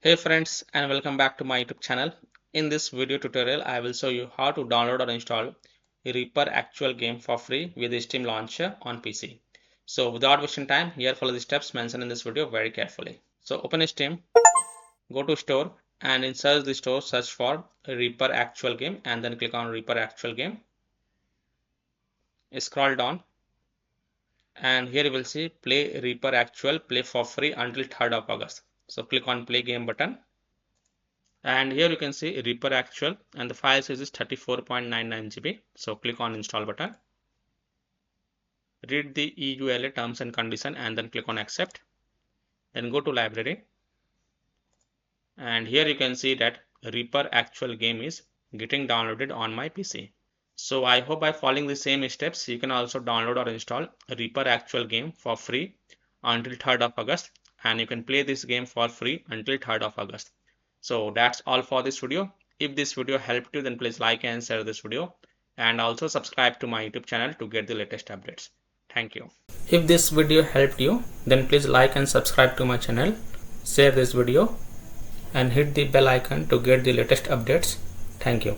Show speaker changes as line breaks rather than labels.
Hey friends, and welcome back to my YouTube channel. In this video tutorial I will show you how to download or install Reaper actual game for free with the Steam launcher on PC. So without wasting time, here follow the steps mentioned in this video very carefully. So open Steam, go to store, and in search the store search for Reaper actual game and then click on Reaper actual game. Scroll down and here you will see play Reaper actual play for free until 3rd of August. So click on play game button. And here you can see Reaper actual and the file size is 34.99 GB. So click on install button. Read the EULA terms and condition and then click on accept. Then go to library. And here you can see that Reaper actual game is getting downloaded on my PC. So I hope by following the same steps you can also download or install Reaper actual game for free until 3rd of August, and you can play this game for free until 3rd of August. So that's all for this video. If this video helped you, then please like and share this video, and also subscribe to my YouTube channel to get the latest updates. Thank you. If this video helped you, then please like and subscribe to my channel, share this video and hit the bell icon to get the latest updates. Thank you.